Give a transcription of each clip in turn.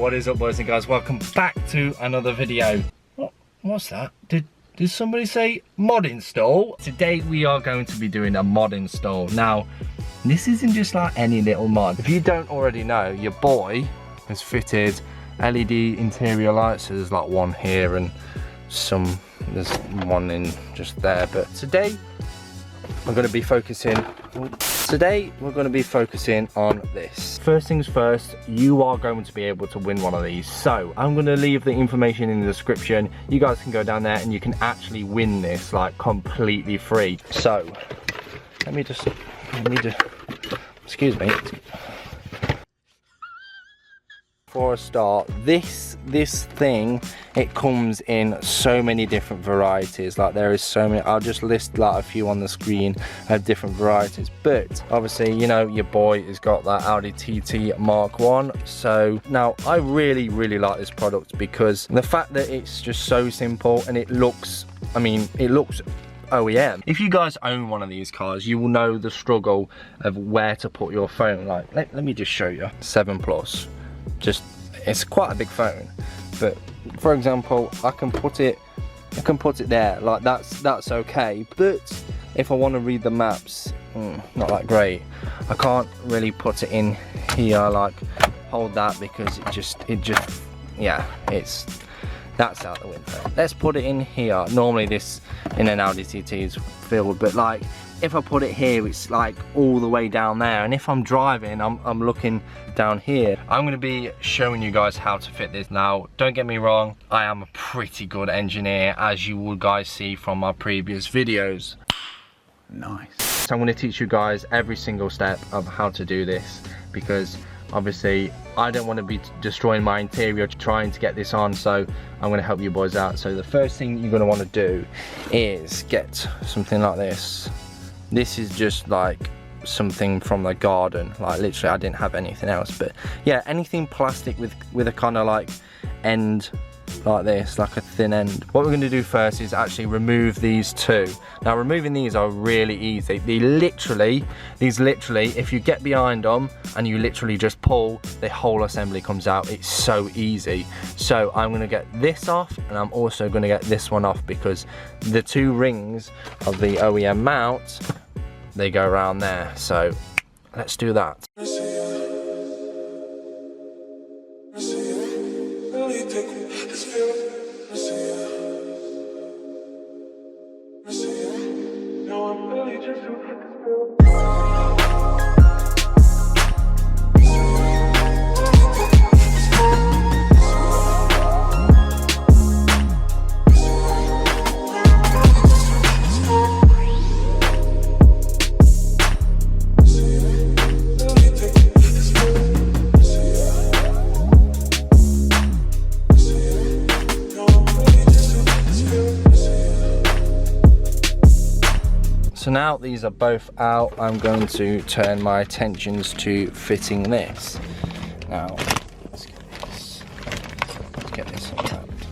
What is up, boys and girls? Welcome back to another video. What's that? Did somebody say mod install? Today we are going to be doing a mod install. Now, this isn't just like any little mod. If you don't already know, your boy has fitted LED interior lights. So there's like one here and there's one in just there. But today we're going to be focusing on this. First things first, you are going to be able to win one of these. So I'm going to leave the information in the description. You guys can go down there and you can actually win this like completely free. So let me just excuse me. For a start, this thing, it comes in so many different varieties. Like there is so many. I'll just list like a few on the screen of different varieties, but obviously, you know, your boy has got that Audi TT Mark 1. So now I really like this product because the fact that it's just so simple and it looks, I mean, it looks OEM. If you guys own one of these cars, you will know the struggle of where to put your phone. Like let me just show you. 7 Plus. Just, it's quite a big phone, but for example, I can put it there, like that's okay. But if I want to read the maps, not that great. I can't really put it in here, like hold that, because it just yeah, that's out the window. Let's put it in here. Normally this in an Audi TT is filled, but like if I put it here, it's like all the way down there. And if I'm driving, I'm looking down here. I'm gonna be showing you guys how to fit this. Now, don't get me wrong, I am a pretty good engineer, as you will guys see from my previous videos. Nice. So I'm gonna teach you guys every single step of how to do this, because obviously I don't want to be destroying my interior trying to get this on, so I'm going to help you boys out. So the first thing you're going to want to do is get something like this. This is just like something from the garden, like literally I didn't have anything else, but yeah, anything plastic with a kind of like end like this, like a thin end. What we're going to do first is actually remove these two. Now removing these are really easy. These literally, if you get behind them and you literally just pull, the whole assembly comes out. It's so easy. So I'm going to get this off, and I'm also going to get this one off, because the two rings of the OEM mount, they go around there. So let's do that. So now these are both out, I'm going to turn my attentions to fitting this. Now, let's get this unwrapped.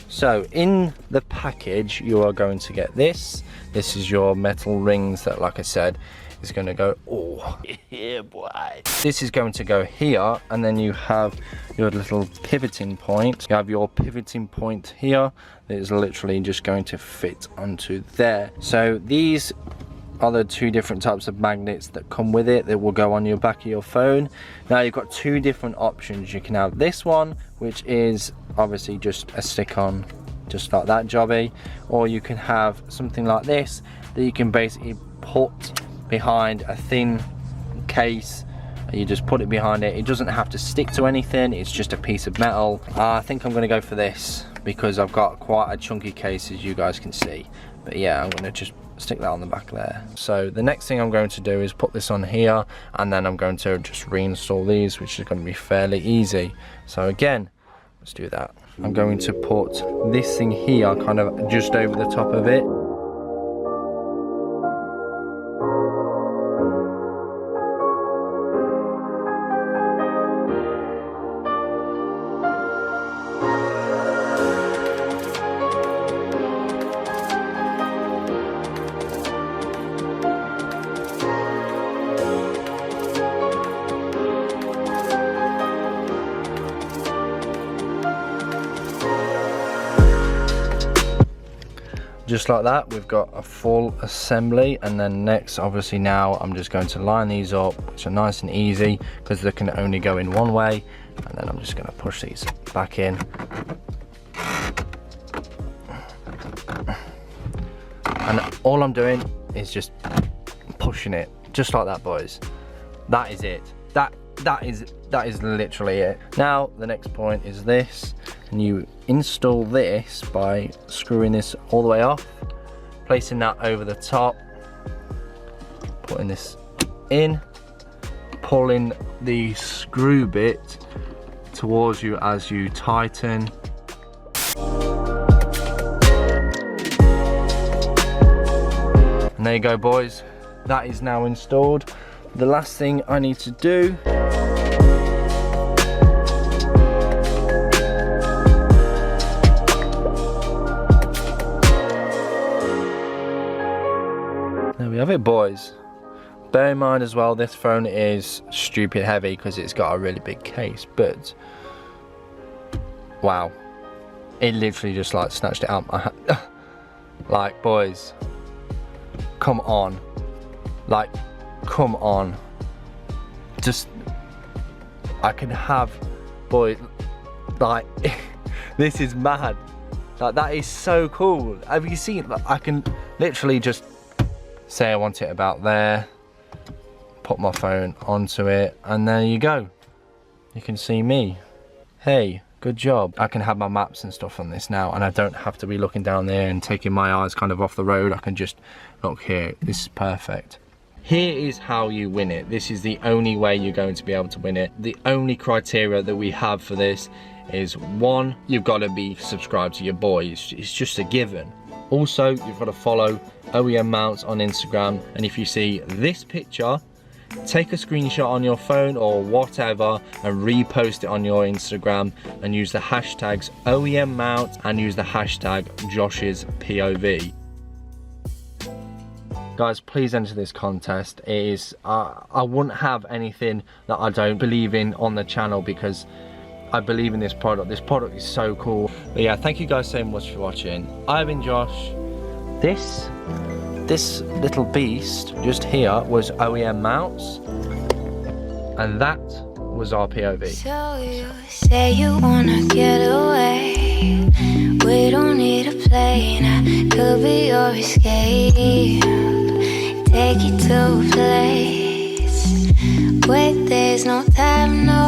So in the package, you are going to get this. This is your metal rings that, like I said, is going to go, oh yeah boy. This is going to go here, and then you have your little pivoting point. You have your pivoting point here that is literally just going to fit onto there. So these are the two different types of magnets that come with it that will go on your back of your phone. Now you've got two different options. You can have this one, which is obviously just a stick on, just like that jobby, or you can have something like this that you can basically put behind a thin case. You just put it behind it. It doesn't have to stick to anything, it's just a piece of metal. I think I'm going to go for this because I've got quite a chunky case, as you guys can see. But yeah, I'm going to just stick that on the back there. So the next thing I'm going to do is put this on here, and then I'm going to just reinstall these, which is going to be fairly easy. So again, let's do that. I'm going to put this thing here kind of just over the top of it. Just like that, we've got a full assembly, and then next, obviously now, I'm just going to line these up, which are nice and easy, because they can only go in one way, and then I'm just gonna push these back in. And all I'm doing is just pushing it, just like that, boys. That is it. That is literally it. Now, the next point is this, and you install this by screwing this all the way off, placing that over the top, putting this in, pulling the screw bit towards you as you tighten. And there you go, boys. That is now installed. The last thing I need to do there we have it, boys. Bear in mind as well, this phone is stupid heavy because it's got a really big case, but wow, it literally just like snatched it out my hand. Like, boys, come on, like, come on. Just, I can have, boy, like, this is mad. Like, that is so cool. Have you seen, like, I can literally just say I want it about there, put my phone onto it, and there you go. You can see me. Hey, good job. I can have my maps and stuff on this now, and I don't have to be looking down there and taking my eyes kind of off the road. I can just look here. This is perfect. Here is how you win it. This is the only way you're going to be able to win it. The only criteria that we have for this is, one, you've got to be subscribed to your boy. It's just a given. Also, you've got to follow OEM Mounts on Instagram, and if you see this picture, take a screenshot on your phone or whatever and repost it on your Instagram, and use the hashtags OEM Mounts and use the hashtag JoshsPOV. Guys, please enter this contest. It is, I wouldn't have anything that I don't believe in on the channel, because I believe in this product. This product is so cool. But yeah, thank you guys so much for watching. I've been Josh. This little beast just here was OEM Mounts, and that was our POV. So you say you wanna get away. We don't need a plane. I could be your escape. Take you to a place where there's no time, no